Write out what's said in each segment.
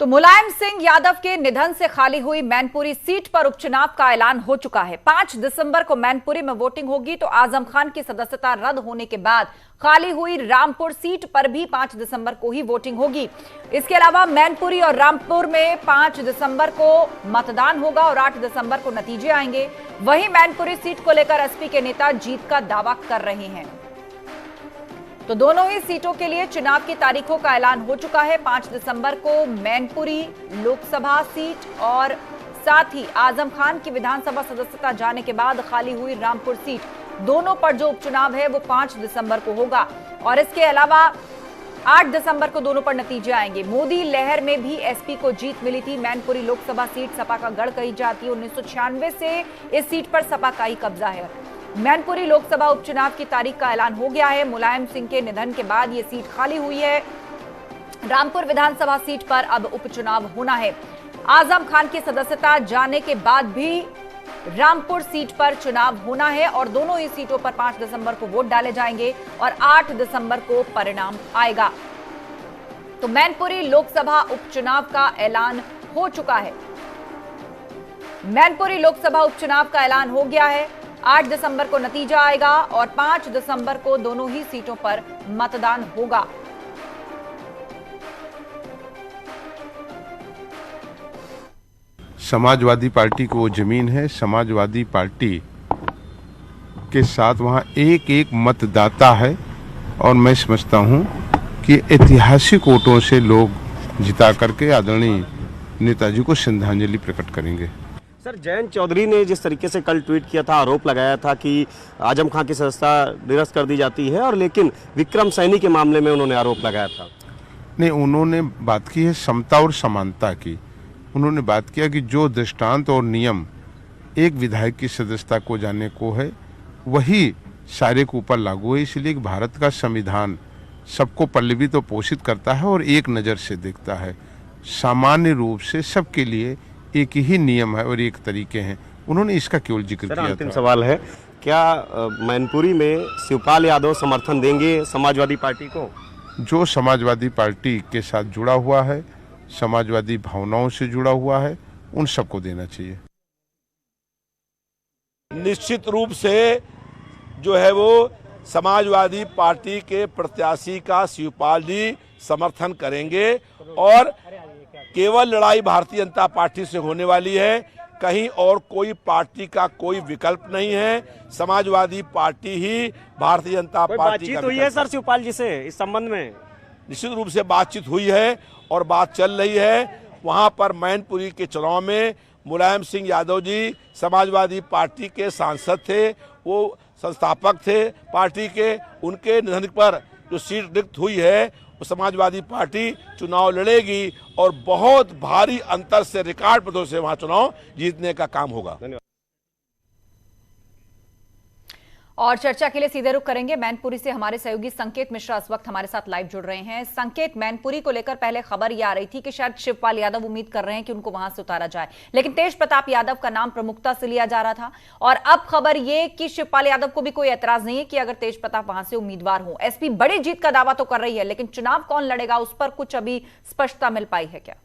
तो मुलायम सिंह यादव के निधन से खाली हुई मैनपुरी सीट पर उपचुनाव का ऐलान हो चुका है। 5 दिसंबर को मैनपुरी में वोटिंग होगी। तो आजम खान की सदस्यता रद्द होने के बाद खाली हुई रामपुर सीट पर भी 5 दिसंबर को ही वोटिंग होगी। इसके अलावा मैनपुरी और रामपुर में 5 दिसंबर को मतदान होगा और 8 दिसंबर को नतीजे आएंगे। वहीं मैनपुरी सीट को लेकर एसपी के नेता जीत का दावा कर रहे हैं। तो दोनों ही सीटों के लिए चुनाव की तारीखों का ऐलान हो चुका है। 5 दिसंबर को मैनपुरी लोकसभा सीट और साथ ही आजम खान की विधानसभा सदस्यता जाने के बाद खाली हुई रामपुर सीट, दोनों पर जो उपचुनाव है वो 5 दिसंबर को होगा। और इसके अलावा 8 दिसंबर को दोनों पर नतीजे आएंगे। मोदी लहर में भी एसपी को जीत मिली थी। मैनपुरी लोकसभा सीट सपा का गढ़ कही जाती है। 1996 से इस सीट पर सपा का ही कब्जा है। मैनपुरी लोकसभा उपचुनाव की तारीख का ऐलान हो गया है। मुलायम सिंह के निधन के बाद यह सीट खाली हुई है। रामपुर विधानसभा सीट पर अब उपचुनाव होना है। आजम खान की सदस्यता जाने के बाद भी रामपुर सीट पर चुनाव होना है और दोनों ही सीटों पर 5 दिसंबर को वोट डाले जाएंगे और 8 दिसंबर को परिणाम आएगा। तो मैनपुरी लोकसभा उपचुनाव का ऐलान हो चुका है। मैनपुरी लोकसभा उपचुनाव का ऐलान हो गया है। 8 दिसंबर को नतीजा आएगा और 5 दिसंबर को दोनों ही सीटों पर मतदान होगा। समाजवादी पार्टी की वो जमीन है। समाजवादी पार्टी के साथ वहां एक एक मतदाता है और मैं समझता हूं कि ऐतिहासिक वोटों से लोग जिता करके आदरणीय नेताजी को श्रद्धांजलि प्रकट करेंगे। सर, जयंत चौधरी ने जिस तरीके से कल ट्वीट किया था, आरोप लगाया था कि आजम खान की सदस्यता निरस्त कर दी जाती है और लेकिन विक्रम सैनी के मामले में उन्होंने आरोप लगाया था। नहीं, उन्होंने बात की है समता और समानता की। उन्होंने बात किया कि जो दृष्टांत और नियम एक विधायक की सदस्यता को जाने को है वही सारे के ऊपर लागू है। इसलिए भारत का संविधान सबको पल्लवित और पोषित करता है और एक नज़र से देखता है। सामान्य रूप से सबके लिए एक ही नियम है और एक तरीके हैं। उन्होंने इसका केवल जिक्र किया था। अंतिम सवाल है, क्या मैनपुरी में शिवपाल यादव समर्थन देंगे समाजवादी पार्टी को? जो समाजवादी पार्टी के साथ जुड़ा हुआ है, समाजवादी भावनाओं से जुड़ा हुआ है, उन सबको देना चाहिए। निश्चित रूप से जो है वो समाजवादी पार्टी के प्रत्याशी का शिवपाल जी समर्थन करेंगे और केवल लड़ाई भारतीय जनता पार्टी से होने वाली है। कहीं और कोई पार्टी का कोई विकल्प नहीं है। समाजवादी पार्टी ही भारतीय जनता पार्टी का बातचीत हुई है सर शिवपाल जी से इस संबंध में? निश्चित रूप से बातचीत हुई है और बात चल रही है। वहां पर मैनपुरी के चुनाव में मुलायम सिंह यादव जी समाजवादी पार्टी के सांसद थे, वो संस्थापक थे पार्टी के। उनके निधन पर जो सीट रिक्त हुई है वो समाजवादी पार्टी चुनाव लड़ेगी और बहुत भारी अंतर से, रिकॉर्ड पदों से वहां चुनाव जीतने का काम होगा। और चर्चा के लिए सीधे रुख करेंगे मैनपुरी से। हमारे सहयोगी संकेत मिश्रा इस वक्त हमारे साथ लाइव जुड़ रहे हैं। संकेत, मैनपुरी को लेकर पहले खबर यह आ रही थी कि शायद शिवपाल यादव उम्मीद कर रहे हैं कि उनको वहां से उतारा जाए, लेकिन तेज प्रताप यादव का नाम प्रमुखता से लिया जा रहा था और अब खबर यह कि शिवपाल यादव को भी कोई एतराज नहीं है कि अगर तेज प्रताप वहां से उम्मीदवार हो। एसपी बड़ी जीत का दावा तो कर रही है, लेकिन चुनाव कौन लड़ेगा उस पर कुछ अभी स्पष्टता मिल पाई है क्या?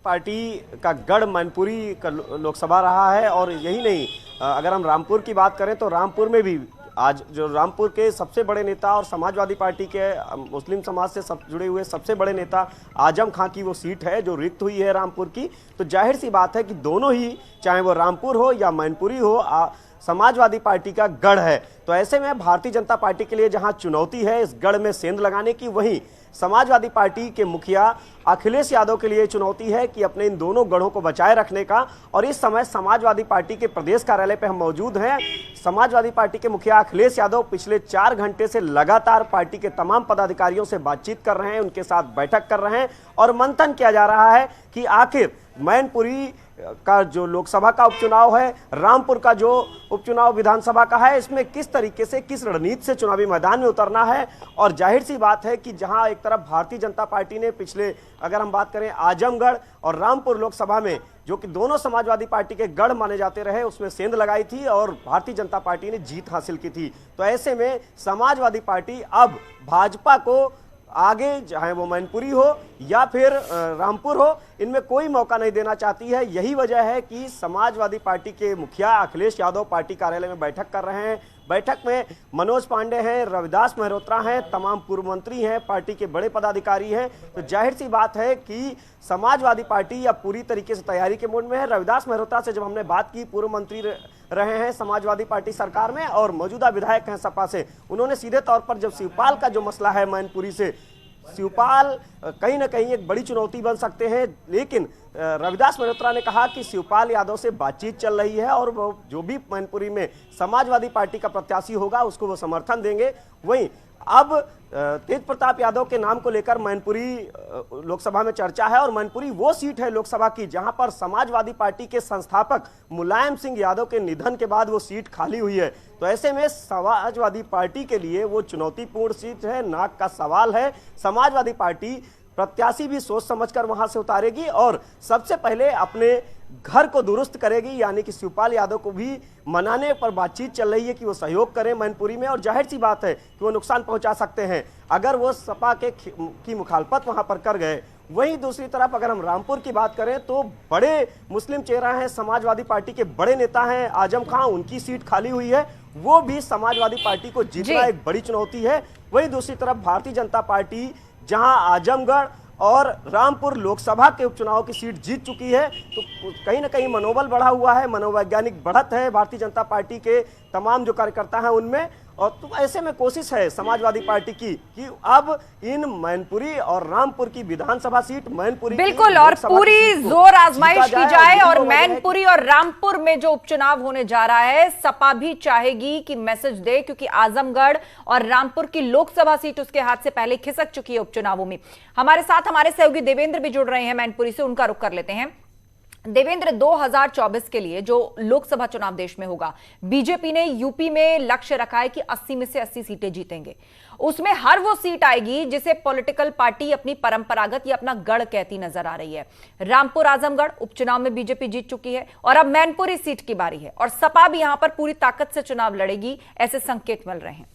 पार्टी का गढ़ मैनपुरी का लोकसभा रहा है और यही नहीं, अगर हम रामपुर की बात करें तो रामपुर में भी आज जो रामपुर के सबसे बड़े नेता और समाजवादी पार्टी के मुस्लिम समाज से जुड़े हुए सबसे बड़े नेता आजम खां की वो सीट है जो रिक्त हुई है रामपुर की। तो जाहिर सी बात है कि दोनों ही, चाहे वो रामपुर हो या मैनपुरी हो, समाजवादी पार्टी का गढ़ है। तो ऐसे में भारतीय जनता पार्टी के लिए जहां चुनौती है इस गढ़ में सेंध लगाने की, वहीं समाजवादी पार्टी के मुखिया अखिलेश यादव के लिए चुनौती है कि अपने इन दोनों गढ़ों को बचाए रखने का। और इस समय समाजवादी पार्टी के प्रदेश कार्यालय पे हम मौजूद हैं। समाजवादी पार्टी के मुखिया अखिलेश यादव पिछले 4 घंटे से लगातार पार्टी के तमाम पदाधिकारियों से बातचीत कर रहे हैं, उनके साथ बैठक कर रहे हैं और मंथन किया जा रहा है कि आखिर मैनपुरी का जो लोकसभा का उपचुनाव है, रामपुर का जो उपचुनाव विधानसभा का है, इसमें किस तरीके से, किस रणनीति से चुनावी मैदान में उतरना है। और जाहिर सी बात है कि जहां एक तरफ भारतीय जनता पार्टी ने पिछले, अगर हम बात करें आजमगढ़ और रामपुर लोकसभा में, जो कि दोनों समाजवादी पार्टी के गढ़ माने जाते रहे, उसमें सेंध लगाई थी और भारतीय जनता पार्टी ने जीत हासिल की थी। तो ऐसे में समाजवादी पार्टी अब भाजपा को आगे, चाहे वो मैनपुरी हो या फिर रामपुर हो, इनमें कोई मौका नहीं देना चाहती है। यही वजह है कि समाजवादी पार्टी के मुखिया अखिलेश यादव पार्टी कार्यालय में बैठक कर रहे हैं। बैठक में मनोज पांडे हैं, रविदास मेहरोत्रा हैं, तमाम पूर्व मंत्री हैं, पार्टी के बड़े पदाधिकारी हैं। तो जाहिर सी बात है कि समाजवादी पार्टी अब पूरी तरीके से तैयारी के मूड में है। रविदास मेहरोत्रा से जब हमने बात की, पूर्व मंत्री रहे हैं समाजवादी पार्टी सरकार में और मौजूदा विधायक हैं सपा से, उन्होंने सीधे तौर पर जब शिवपाल का जो मसला है मैनपुरी से, शिवपाल कहीं ना कहीं एक बड़ी चुनौती बन सकते हैं, लेकिन रविदास मेहरोत्रा ने कहा कि शिवपाल यादव से बातचीत चल रही है और वो जो भी मैनपुरी में समाजवादी पार्टी का प्रत्याशी होगा उसको वो समर्थन देंगे। वहीं अब तेज प्रताप यादव के नाम को लेकर मैनपुरी लोकसभा में चर्चा है और मैनपुरी वो सीट है लोकसभा की जहां पर समाजवादी पार्टी के संस्थापक मुलायम सिंह यादव के निधन के बाद वो सीट खाली हुई है। तो ऐसे में समाजवादी पार्टी के लिए वो चुनौतीपूर्ण सीट है, नाक का सवाल है। समाजवादी पार्टी प्रत्याशी भी सोच समझकर वहां से उतारेगी और सबसे पहले अपने घर को दुरुस्त करेगी, यानी कि शिवपाल यादव को भी मनाने पर बातचीत चल रही है कि वो सहयोग करें मैनपुरी में। और जाहिर सी बात है कि वो नुकसान पहुंचा सकते हैं अगर वो सपा की मुखालफत वहां पर कर गए। वहीं दूसरी तरफ अगर हम रामपुर की बात करें तो बड़े मुस्लिम चेहरा हैं, समाजवादी पार्टी के बड़े नेता हैं आजम खां, उनकी सीट खाली हुई है, वो भी समाजवादी पार्टी को जीतना एक बड़ी चुनौती है। वहीं दूसरी तरफ भारतीय जनता पार्टी जहां आजमगढ़ और रामपुर लोकसभा के उपचुनाव की सीट जीत चुकी है, तो कहीं ना कहीं मनोबल बढ़ा हुआ है, मनोवैज्ञानिक बढ़त है भारतीय जनता पार्टी के तमाम जो कार्यकर्ता हैं उनमें। और तो ऐसे में कोशिश है समाजवादी पार्टी की कि अब इन मैनपुरी और रामपुर की विधानसभा सीट, मैनपुरी बिल्कुल, और पूरी जोर आजमाइश की जाए। और मैनपुरी और रामपुर में जो उपचुनाव होने जा रहा है, सपा भी चाहेगी कि मैसेज दे, क्योंकि आजमगढ़ और रामपुर की लोकसभा सीट उसके हाथ से पहले खिसक चुकी है उपचुनावों में। हमारे साथ हमारे सहयोगी देवेंद्र भी जुड़ रहे हैं मैनपुरी से, उनका रुख कर लेते हैं। देवेंद्र, 2024 के लिए जो लोकसभा चुनाव देश में होगा, बीजेपी ने यूपी में लक्ष्य रखा है कि 80 में से 80 सीटें जीतेंगे। उसमें हर वो सीट आएगी जिसे पॉलिटिकल पार्टी अपनी परंपरागत या अपना गढ़ कहती नजर आ रही है। रामपुर आजमगढ़ उपचुनाव में बीजेपी जीत चुकी है और अब मैनपुरी सीट की बारी है और सपा भी यहां पर पूरी ताकत से चुनाव लड़ेगी, ऐसे संकेत मिल रहे हैं।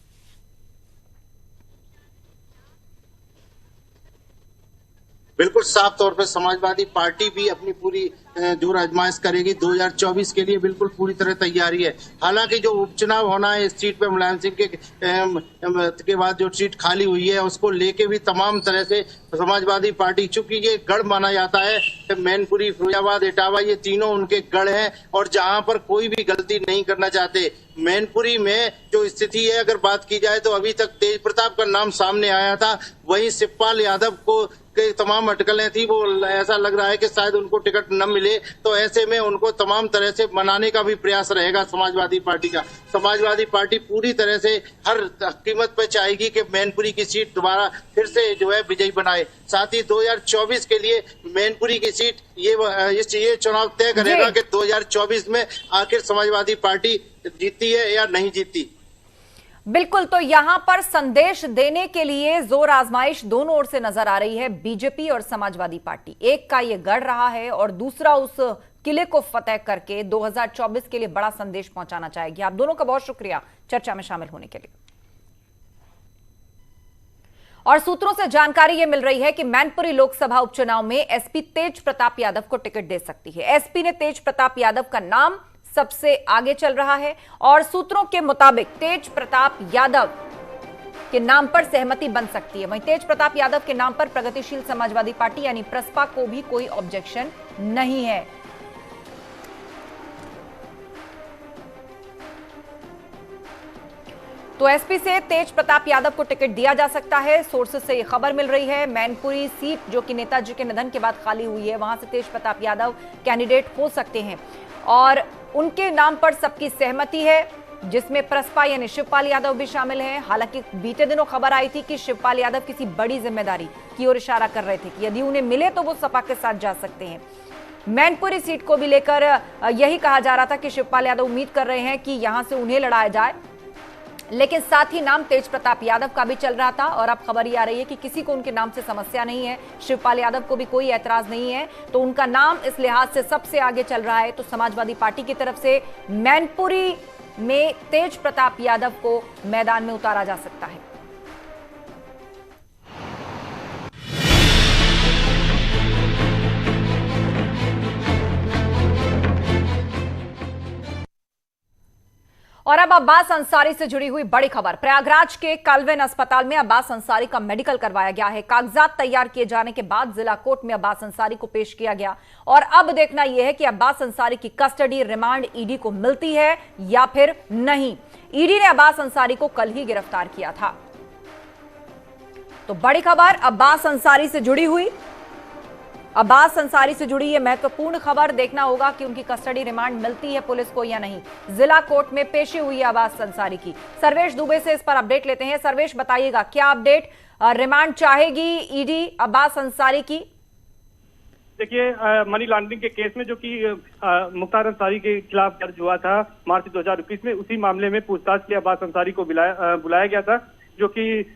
बिल्कुल साफ तौर पर समाजवादी पार्टी भी अपनी पूरी जोर आजमाइश करेगी। 2024 के लिए बिल्कुल पूरी तरह तैयारी है। हालांकि जो उपचुनाव होना है इस सीट पे मुलायम सिंह के बाद जो सीट खाली हुई है उसको लेके भी तमाम तरह से समाजवादी पार्टी, चूंकि ये गढ़ माना जाता है, मैनपुरी, फिरोजाबाद, इटावा, ये तीनों उनके गढ़ हैं और जहां पर कोई भी गलती नहीं करना चाहते। मैनपुरी में जो स्थिति है, अगर बात की जाए तो अभी तक तेज प्रताप का नाम सामने आया था, वहीं शिवपाल यादव को के तमाम अटकलें थी, वो ऐसा लग रहा है कि शायद उनको टिकट न मिले। तो ऐसे में उनको तमाम तरह से मनाने का भी प्रयास रहेगा समाजवादी पार्टी का। समाजवादी पार्टी पूरी तरह से हर कीमत पर चाहेगी कि मैनपुरी की सीट दोबारा फिर से जो है विजयी बनाए। साथ ही 2024 के लिए मैनपुरी की सीट ये चुनाव तय करेगा कि 2024 में आखिर समाजवादी पार्टी जीतती है या नहीं जीतती। बिल्कुल, तो यहां पर संदेश देने के लिए जोर आजमाइश दोनों ओर से नजर आ रही है, बीजेपी और समाजवादी पार्टी। एक का ये गढ़ रहा है और दूसरा उस किले को फतेह करके 2024 के लिए बड़ा संदेश पहुंचाना चाहेगी। आप दोनों का बहुत शुक्रिया चर्चा में शामिल होने के लिए। और सूत्रों से जानकारी यह मिल रही है कि मैनपुरी लोकसभा उपचुनाव में एसपी तेज प्रताप यादव को टिकट दे सकती है। एसपी ने तेज प्रताप यादव का नाम सबसे आगे चल रहा है और सूत्रों के मुताबिक तेज प्रताप यादव के नाम पर सहमति बन सकती है। वहीं तेज प्रताप यादव के नाम पर प्रगतिशील समाजवादी पार्टी यानी प्रसपा को भी कोई ऑब्जेक्शन नहीं है। तो एसपी से तेज प्रताप यादव को टिकट दिया जा सकता है, सोर्सेज से यह खबर मिल रही है। मैनपुरी सीट जो कि नेताजी के निधन के बाद खाली हुई है, वहां से तेज प्रताप यादव कैंडिडेट हो सकते हैं और उनके नाम पर सबकी सहमति है, जिसमें प्रसपा यानी शिवपाल यादव भी शामिल हैं। हालांकि बीते दिनों खबर आई थी कि शिवपाल यादव किसी बड़ी जिम्मेदारी की ओर इशारा कर रहे थे कि यदि उन्हें मिले तो वो सपा के साथ जा सकते हैं। मैनपुरी सीट को भी लेकर यही कहा जा रहा था कि शिवपाल यादव उम्मीद कर रहे हैं कि यहां से उन्हें लड़ाया जाए, लेकिन साथ ही नाम तेज प्रताप यादव का भी चल रहा था और अब खबर ये आ रही है कि किसी को उनके नाम से समस्या नहीं है, शिवपाल यादव को भी कोई ऐतराज नहीं है, तो उनका नाम इस लिहाज से सबसे आगे चल रहा है। तो समाजवादी पार्टी की तरफ से मैनपुरी में तेज प्रताप यादव को मैदान में उतारा जा सकता है। और अब अब्बास अंसारी से जुड़ी हुई बड़ी खबर। प्रयागराज के कलविन अस्पताल में अब्बास अंसारी का मेडिकल करवाया गया है। कागजात तैयार किए जाने के बाद जिला कोर्ट में अब्बास अंसारी को पेश किया गया और अब देखना यह है कि अब्बास अंसारी की कस्टडी रिमांड ईडी को मिलती है या फिर नहीं। ईडी ने अब्बास अंसारी को कल ही गिरफ्तार किया था। तो बड़ी खबर अब्बास अंसारी से जुड़ी हुई, अब्बास अंसारी से जुड़ी ये महत्वपूर्ण खबर, देखना होगा कि उनकी कस्टडी रिमांड मिलती है पुलिस को या नहीं। जिला कोर्ट में पेशी हुई है अब्बास अंसारी की। सर्वेश दुबे से इस पर अपडेट लेते हैं। सर्वेश, बताइएगा क्या अपडेट, रिमांड चाहेगी ईडी अब्बास अंसारी की? देखिए, मनी लॉन्ड्रिंग के केस में जो कि मुख्तार अंसारी के खिलाफ दर्ज हुआ था मार्च 2021 में, उसी मामले में पूछताछ के लिए अब्बास अंसारी को बुलाया गया था, जो कि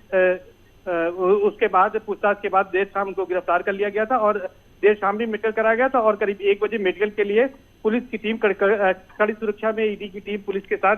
उसके बाद पूछताछ के बाद देर शाम उनको गिरफ्तार कर लिया गया था और देर शाम भी मेडिकल कराया गया था और करीब 1 बजे मेडिकल के लिए पुलिस की टीम कड़ी सुरक्षा में ईडी की टीम पुलिस के साथ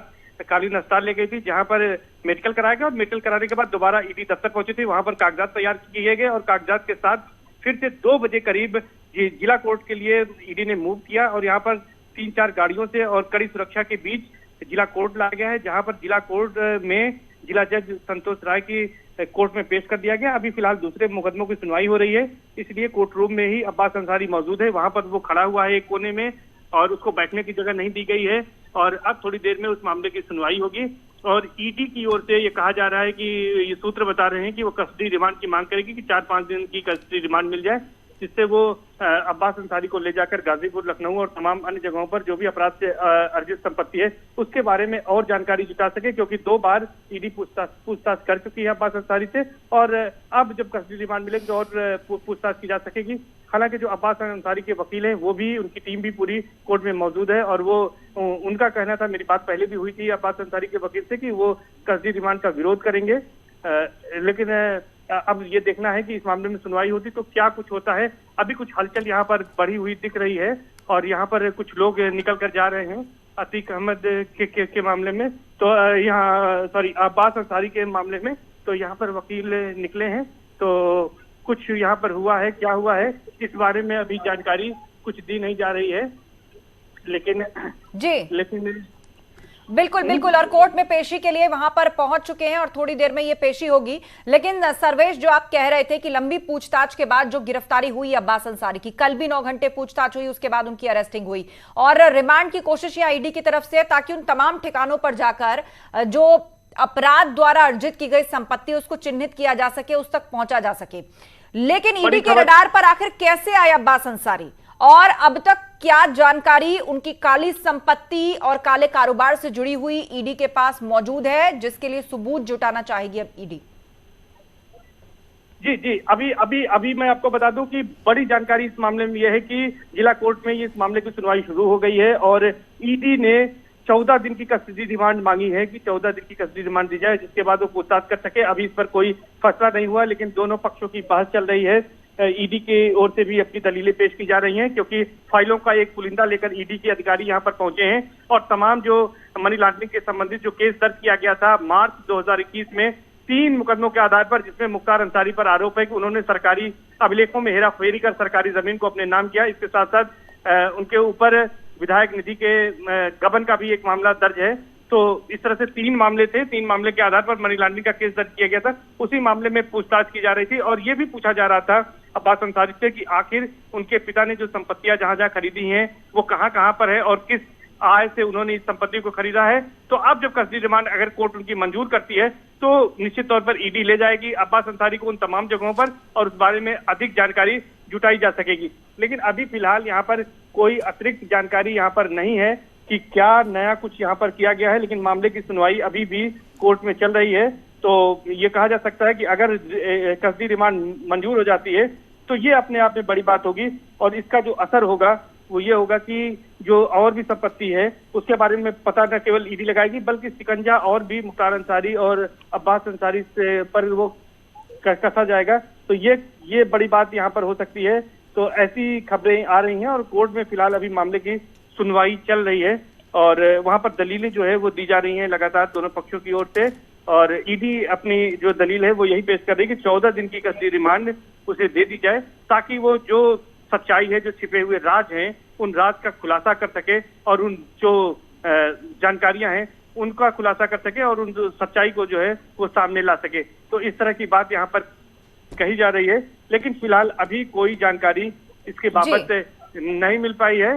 कालीन अस्पताल ले गई थी, जहां पर मेडिकल कराया गया और मेडिकल कराने के बाद दोबारा ईडी दफ्तर पहुंची थी। वहां पर कागजात तैयार किए गए और कागजात के साथ फिर से 2 बजे करीब जिला कोर्ट के लिए ईडी ने मूव किया और यहाँ पर 3-4 गाड़ियों से और कड़ी सुरक्षा के बीच जिला कोर्ट लाया गया है, जहां पर जिला कोर्ट में जिला जज संतोष राय की कोर्ट में पेश कर दिया गया। अभी फिलहाल दूसरे मुकदमों की सुनवाई हो रही है, इसलिए कोर्ट रूम में ही अब्बास अंसारी मौजूद है। वहां पर वो खड़ा हुआ है एक कोने में और उसको बैठने की जगह नहीं दी गई है और अब थोड़ी देर में उस मामले की सुनवाई होगी। और ईडी की ओर से ये कहा जा रहा है कि ये सूत्र बता रहे हैं कि वो कस्टडी रिमांड की मांग करेगी कि 4-5 दिन की कस्टडी रिमांड मिल जाए, जिससे वो अब्बास अंसारी को ले जाकर गाजीपुर, लखनऊ और तमाम अन्य जगहों पर जो भी अपराध से अर्जित संपत्ति है उसके बारे में और जानकारी जुटा सके, क्योंकि 2 बार ईडी पूछताछ कर चुकी है अब्बास अंसारी से और अब जब कस्टडी रिमांड मिलेगी तो और पूछताछ की जा सकेगी। हालांकि जो अब्बास अंसारी के वकील हैं वो भी, उनकी टीम भी पूरी कोर्ट में मौजूद है और वो उनका कहना था, मेरी बात पहले भी हुई थी अब्बास अंसारी के वकील से, कि वो कस्टडी रिमांड का विरोध करेंगे। लेकिन अब ये देखना है कि इस मामले में सुनवाई होती तो क्या कुछ होता है। अभी कुछ हलचल यहाँ पर बढ़ी हुई दिख रही है और यहाँ पर कुछ लोग निकल कर जा रहे हैं अतीक अहमद के मामले में, तो अब्बास अंसारी के मामले में, तो यहाँ पर वकील निकले हैं। तो कुछ यहाँ पर हुआ है, क्या हुआ है इस बारे में अभी जानकारी कुछ दी नहीं जा रही है, लेकिन बिल्कुल और कोर्ट में पेशी के लिए वहां पर पहुंच चुके हैं और थोड़ी देर में ये पेशी होगी। लेकिन सर्वेश, जो आप कह रहे थे कि लंबी पूछताछ के बाद जो गिरफ्तारी हुई अब्बास अंसारी की, कल भी 9 घंटे पूछताछ हुई, उसके बाद उनकी अरेस्टिंग हुई और रिमांड की कोशिश यहाँ ईडी की तरफ से, ताकि उन तमाम ठिकानों पर जाकर जो अपराध द्वारा अर्जित की गई संपत्ति उसको चिन्हित किया जा सके, उस तक पहुंचा जा सके। लेकिन ईडी के रडार पर आखिर कैसे आए अब्बास अंसारी और अब तक क्या जानकारी उनकी काली संपत्ति और काले कारोबार से जुड़ी हुई ईडी के पास मौजूद है, जिसके लिए सबूत जुटाना चाहेगी अब ईडी? जी, अभी मैं आपको बता दूं कि बड़ी जानकारी इस मामले में यह है कि जिला कोर्ट में इस मामले की सुनवाई शुरू हो गई है और ईडी ने 14 दिन की कस्टडी रिमांड मांगी है कि 14 दिन की कस्टडी रिमांड दी जाए, जिसके बाद वो पूछताछ कर सके। अभी इस पर कोई फैसला नहीं हुआ, लेकिन दोनों पक्षों की बहस चल रही है। ईडी की ओर से भी अपनी दलीलें पेश की जा रही हैं, क्योंकि फाइलों का एक पुलिंदा लेकर ईडी के अधिकारी यहां पर पहुंचे हैं और तमाम जो मनी लॉन्ड्रिंग के संबंधित जो केस दर्ज किया गया था मार्च 2021 में 3 मुकदमों के आधार पर, जिसमें मुख्तार अंसारी पर आरोप है कि उन्होंने सरकारी अभिलेखों में हेराफेरी कर सरकारी जमीन को अपने नाम किया। इसके साथ साथ उनके ऊपर विधायक निधि के गबन का भी एक मामला दर्ज है। तो इस तरह से 3 मामले थे, 3 मामले के आधार पर मनी लॉन्ड्रिंग का केस दर्ज किया गया था। उसी मामले में पूछताछ की जा रही थी और ये भी पूछा जा रहा था अब्बास अंसारी से कि आखिर उनके पिता ने जो संपत्तियां जहां खरीदी हैं वो कहां पर है और किस आय से उन्होंने इस संपत्ति को खरीदा है। तो अब जब कस्टडी रिमांड अगर कोर्ट उनकी मंजूर करती है तो निश्चित तौर पर ईडी ले जाएगी अब्बास अंसारी को उन तमाम जगहों पर और उस बारे में अधिक जानकारी जुटाई जा सकेगी। लेकिन अभी फिलहाल यहाँ पर कोई अतिरिक्त जानकारी यहाँ पर नहीं है कि क्या नया कुछ यहाँ पर किया गया है, लेकिन मामले की सुनवाई अभी भी कोर्ट में चल रही है। तो ये कहा जा सकता है कि अगर कस्टडी रिमांड मंजूर हो जाती है तो ये अपने आप में बड़ी बात होगी और इसका जो असर होगा वो ये होगा कि जो और भी संपत्ति है उसके बारे में पता न केवल ईडी लगाएगी, बल्कि शिकंजा और भी मुख्तार अंसारी और अब्बास अंसारी से पर वो कसा जाएगा। तो ये बड़ी बात यहाँ पर हो सकती है। तो ऐसी खबरें आ रही हैं और कोर्ट में फिलहाल अभी मामले की सुनवाई चल रही है और वहां पर दलीलें जो है वो दी जा रही हैं लगातार दोनों पक्षों की ओर से। और ईडी अपनी जो दलील है वो यही पेश कर रही है कि 14 दिन की कस्टडी रिमांड उसे दे दी जाए, ताकि वो जो सच्चाई है, जो छिपे हुए राज हैं, उन राज का खुलासा कर सके और उन जो जानकारियां हैं उनका खुलासा कर सके और उन सच्चाई को जो है वो सामने ला सके। तो इस तरह की बात यहाँ पर कही जा रही है, लेकिन फिलहाल अभी कोई जानकारी इसके बाबत नहीं मिल पाई है।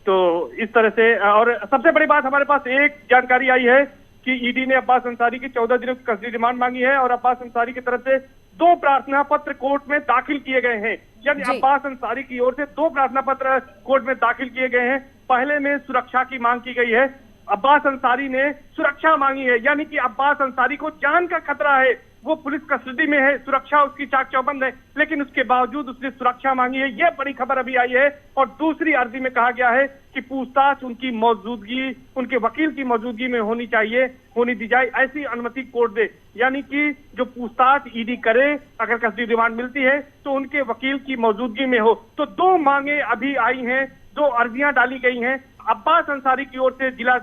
तो इस तरह से, और सबसे बड़ी बात हमारे पास एक जानकारी आई है कि ईडी ने अब्बास अंसारी की 14 दिनों की कस्टडी रिमांड मांगी है और अब्बास अंसारी की तरफ से 2 प्रार्थना पत्र कोर्ट में दाखिल किए गए हैं। यानी अब्बास अंसारी की ओर से 2 प्रार्थना पत्र कोर्ट में दाखिल किए गए हैं। पहले में सुरक्षा की मांग की गई है, अब्बास अंसारी ने सुरक्षा मांगी है, यानी कि अब्बास अंसारी को जान का खतरा है, वो पुलिस कस्टडी में है, सुरक्षा उसकी चाक चौबंद है, लेकिन उसके बावजूद उसने सुरक्षा मांगी है। यह बड़ी खबर अभी आई है। और दूसरी अर्जी में कहा गया है कि पूछताछ उनकी मौजूदगी, उनके वकील की मौजूदगी में होनी दी जाए, ऐसी अनुमति कोर्ट दे। यानी कि जो पूछताछ ईडी करे, अगर कस्टडी रिमांड मिलती है तो उनके वकील की मौजूदगी में हो। तो 2 मांगे अभी आई हैं, 2 अर्जियां डाली गई हैं। अब्बास अंसारी की ओर से जिला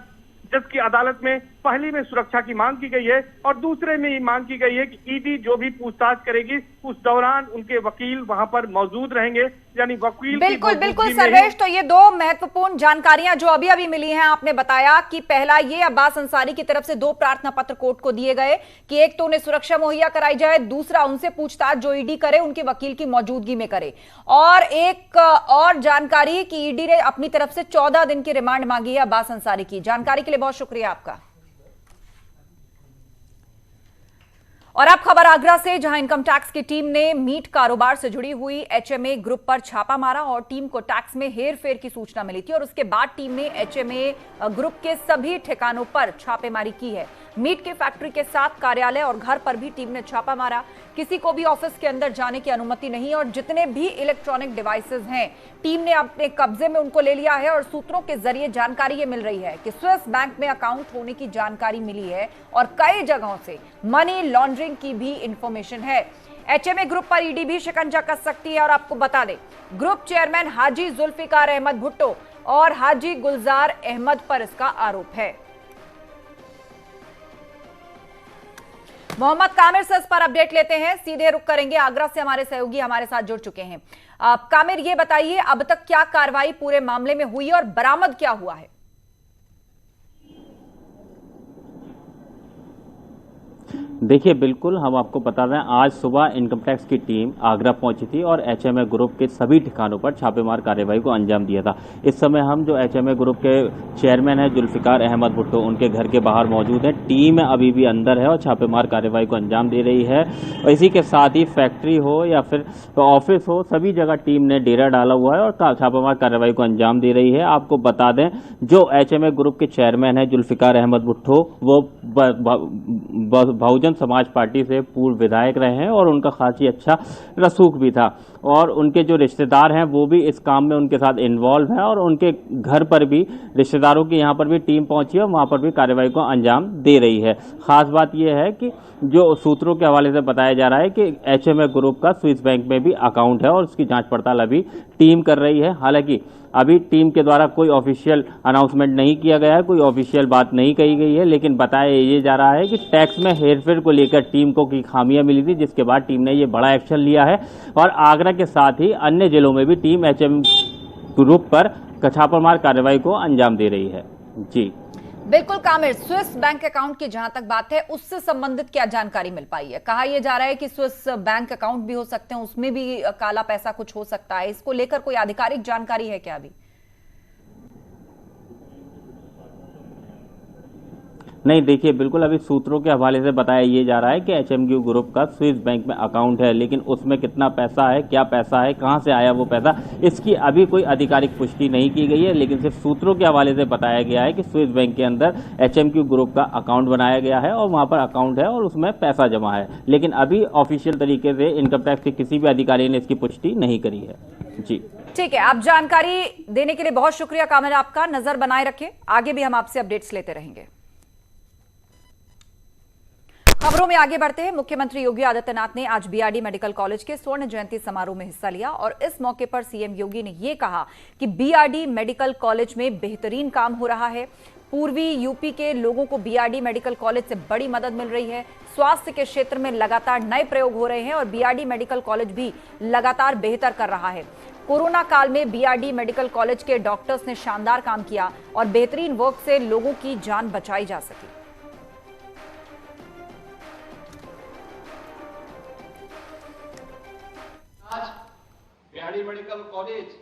जज की अदालत में पहली में सुरक्षा की मांग की गई है और दूसरे में ये मांग की गई है कि ईडी जो भी पूछताछ करेगी उस दौरान उनके वकील वहां पर मौजूद रहेंगे, यानी वकील बिल्कुल सर्वेश। तो ये 2 महत्वपूर्ण जानकारियां जो अभी अभी मिली हैं, आपने बताया कि पहला ये अब्बास अंसारी की तरफ से 2 प्रार्थना पत्र कोर्ट को दिए गए कि एक तो उन्हें सुरक्षा मुहैया कराई जाए, दूसरा उनसे पूछताछ जो ईडी करे उनके वकील की मौजूदगी में करे, और एक और जानकारी कि ईडी ने अपनी तरफ से 14 दिन की रिमांड मांगी है अब्बास अंसारी की। जानकारी के लिए बहुत शुक्रिया आपका। और अब खबर आगरा से, जहां इनकम टैक्स की टीम ने मीट कारोबार से जुड़ी हुई एचएमए ग्रुप पर छापा मारा और टीम को टैक्स में हेरफेर की सूचना मिली थी और उसके बाद टीम ने एचएमए ग्रुप के सभी ठिकानों पर छापेमारी की है। मीट की फैक्ट्री के साथ कार्यालय और घर पर भी टीम ने छापा मारा। किसी को भी ऑफिस के अंदर जाने की अनुमति नहीं और जितने भी इलेक्ट्रॉनिक डिवाइसेस हैं टीम ने अपने कब्जे में उनको ले लिया है। और सूत्रों के जरिए जानकारी ये मिल रही है कि स्विस बैंक में अकाउंट होने की जानकारी मिली है और कई जगहों से मनी लॉन्ड्रिंग की भी इंफॉर्मेशन है। एचएमए ग्रुप पर ईडी भी शिकंजा कस सकती है। और आपको बता दें, ग्रुप चेयरमैन हाजी जुल्फिकार अहमद भुट्टो और हाजी गुलजार अहमद पर इसका आरोप है। मोहम्मद कामिर से इस पर अपडेट लेते हैं, सीधे रुक करेंगे आगरा से, हमारे सहयोगी हमारे साथ जुड़ चुके हैं। कामिर, ये बताइए अब तक क्या कार्रवाई पूरे मामले में हुई और बरामद क्या हुआ है? देखिए, बिल्कुल हम आपको बता रहे हैं, आज सुबह इनकम टैक्स की टीम आगरा पहुंची थी और एचएमए ग्रुप के सभी ठिकानों पर छापेमार कार्रवाई को अंजाम दिया था। इस समय हम जो एचएमए ग्रुप के चेयरमैन हैं जुल्फिकार अहमद भुट्टो, उनके घर के बाहर मौजूद हैं। टीम अभी भी अंदर है और छापेमार कार्रवाई को अंजाम दे रही है। और इसी के साथ ही फैक्ट्री हो या फिर ऑफिस हो, सभी जगह टीम ने डेरा डाला हुआ है और छापेमार कार्रवाई को अंजाम दे रही है। आपको बता दें, जो एचएमए ग्रुप के चेयरमैन हैं जुल्फिकार अहमद भुट्टो, वो बहुजन समाज पार्टी से पूर्व विधायक रहे हैं और उनका खासी अच्छा रसूख भी था और उनके जो रिश्तेदार हैं वो भी इस काम में उनके साथ इन्वॉल्व हैं और उनके घर पर भी, रिश्तेदारों के यहाँ पर भी टीम पहुंची है और वहाँ पर भी कार्रवाई को अंजाम दे रही है। खास बात यह है कि जो सूत्रों के हवाले से बताया जा रहा है कि एचएमए ग्रुप का स्विस बैंक में भी अकाउंट है और उसकी जांच पड़ताल अभी टीम कर रही है। हालांकि अभी टीम के द्वारा कोई ऑफिशियल अनाउंसमेंट नहीं किया गया है, कोई ऑफिशियल बात नहीं कही गई है, लेकिन बताया ये जा रहा है कि टैक्स में हेरफेर को लेकर टीम को की खामियां मिली थी, जिसके बाद टीम ने ये बड़ा एक्शन लिया है और आगरा के साथ ही अन्य जिलों में भी टीम एचएमए ग्रुप पर छापामार कार्रवाई को अंजाम दे रही है। जी बिल्कुल कामिर, स्विस बैंक अकाउंट की जहां तक बात है उससे संबंधित क्या जानकारी मिल पाई है? कहा यह जा रहा है कि स्विस बैंक अकाउंट भी हो सकते हैं, उसमें भी काला पैसा कुछ हो सकता है, इसको लेकर कोई आधिकारिक जानकारी है क्या अभी? नहीं, देखिए, बिल्कुल अभी सूत्रों के हवाले से बताया ये जा रहा है कि एचएमक्यू ग्रुप का स्विस बैंक में अकाउंट है, लेकिन उसमें कितना पैसा है, क्या पैसा है, कहां से आया वो पैसा, इसकी अभी कोई आधिकारिक पुष्टि नहीं की गई है। लेकिन सिर्फ सूत्रों के हवाले से बताया गया है कि स्विस बैंक के अंदर एचएमक्यू ग्रुप का अकाउंट बनाया गया है और वहां पर अकाउंट है और उसमें पैसा जमा है, लेकिन अभी ऑफिशियल तरीके से इनकम टैक्स के किसी भी अधिकारी ने इसकी पुष्टि नहीं करी है। जी। ठीक है, आप जानकारी देने के लिए बहुत शुक्रिया कामिल आपका। नजर बनाए रखें, आगे भी हम आपसे अपडेट्स लेते रहेंगे। खबरों में आगे बढ़ते हैं। मुख्यमंत्री योगी आदित्यनाथ ने आज बीआरडी मेडिकल कॉलेज के स्वर्ण जयंती समारोह में हिस्सा लिया और इस मौके पर सीएम योगी ने यह कहा कि बीआरडी मेडिकल कॉलेज में बेहतरीन काम हो रहा है। पूर्वी यूपी के लोगों को बीआरडी मेडिकल कॉलेज से बड़ी मदद मिल रही है। स्वास्थ्य के क्षेत्र में लगातार नए प्रयोग हो रहे हैं और बीआरडी मेडिकल कॉलेज भी लगातार बेहतर कर रहा है। कोरोना काल में बीआरडी मेडिकल कॉलेज के डॉक्टर्स ने शानदार काम किया और बेहतरीन वर्क से लोगों की जान बचाई जा सकी। आज बीआरडी मेडिकल कॉलेज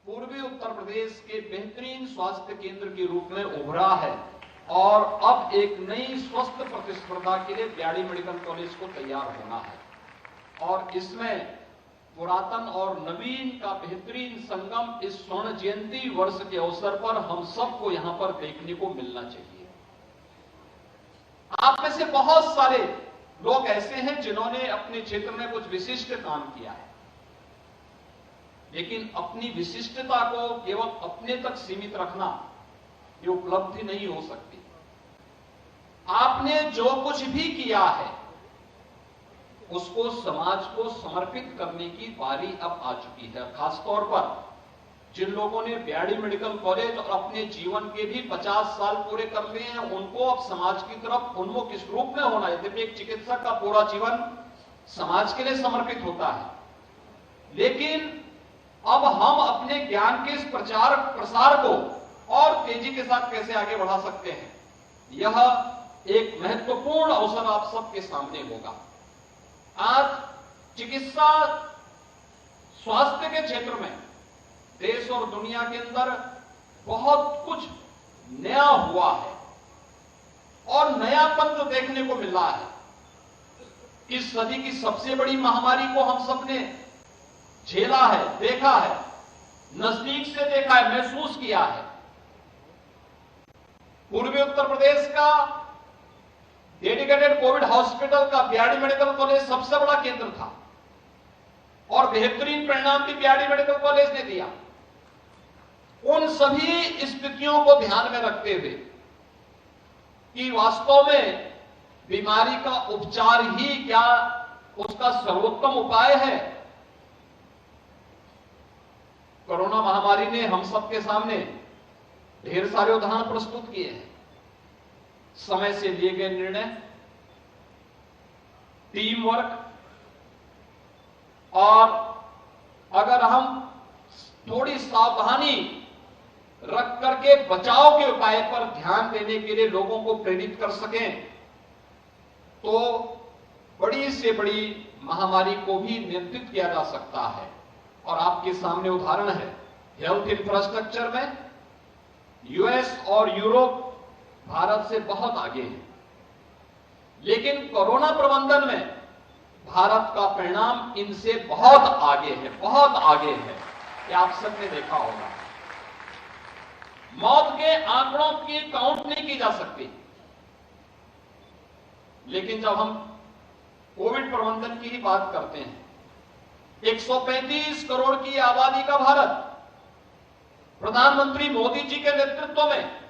पूर्वी उत्तर प्रदेश के बेहतरीन स्वास्थ्य केंद्र के रूप में उभरा है और अब एक नई स्वस्थ प्रतिस्पर्धा के लिए बीआरडी मेडिकल कॉलेज को तैयार होना है और इसमें पुरातन और नवीन का बेहतरीन संगम इस स्वर्ण जयंती वर्ष के अवसर पर हम सबको यहां पर देखने को मिलना चाहिए। आप में से बहुत सारे लोग ऐसे हैं जिन्होंने अपने क्षेत्र में कुछ विशिष्ट काम किया है, लेकिन अपनी विशिष्टता को केवल अपने तक सीमित रखना ये उपलब्धि नहीं हो सकती। आपने जो कुछ भी किया है उसको समाज को समर्पित करने की बारी अब आ चुकी है। खासतौर पर जिन लोगों ने बीआरडी मेडिकल कॉलेज और अपने जीवन के भी 50 साल पूरे कर लिए हैं, उनको अब समाज की तरफ उन्मुख इस रूप में होना है। जब एक चिकित्सक का पूरा जीवन समाज के लिए समर्पित होता है, लेकिन अब हम अपने ज्ञान के इस प्रचार प्रसार को और तेजी के साथ कैसे आगे बढ़ा सकते हैं, यह एक महत्वपूर्ण अवसर आप सबके सामने होगा। आज चिकित्सा स्वास्थ्य के क्षेत्र में देश और दुनिया के अंदर बहुत कुछ नया हुआ है और नयापन जो देखने को मिल रहा है। इस सदी की सबसे बड़ी महामारी को हम सबने झेला है, देखा है, नजदीक से देखा है, महसूस किया है। पूर्वी उत्तर प्रदेश का डेडिकेटेड कोविड हॉस्पिटल का बीआरडी मेडिकल कॉलेज सबसे बड़ा केंद्र था और बेहतरीन परिणाम भी बीआरडी मेडिकल कॉलेज ने दिया। उन सभी स्थितियों को ध्यान में रखते हुए कि वास्तव में बीमारी का उपचार ही क्या उसका सर्वोत्तम उपाय है, कोरोना महामारी ने हम सबके सामने ढेर सारे उदाहरण प्रस्तुत किए हैं। समय से लिए गए निर्णय, टीम वर्क, और अगर हम थोड़ी सावधानी रख करके बचाव के उपाय पर ध्यान देने के लिए लोगों को प्रेरित कर सकें, तो बड़ी से बड़ी महामारी को भी नियंत्रित किया जा सकता है। और आपके सामने उदाहरण है, हेल्थ इंफ्रास्ट्रक्चर में यूएस और यूरोप भारत से बहुत आगे है, लेकिन कोरोना प्रबंधन में भारत का परिणाम इनसे बहुत आगे है, बहुत आगे है। ये आप सबने देखा होगा। मौत के आंकड़ों की काउंट नहीं की जा सकती, लेकिन जब हम कोविड प्रबंधन की ही बात करते हैं, 135 करोड़ की आबादी का भारत प्रधानमंत्री मोदी जी के नेतृत्व में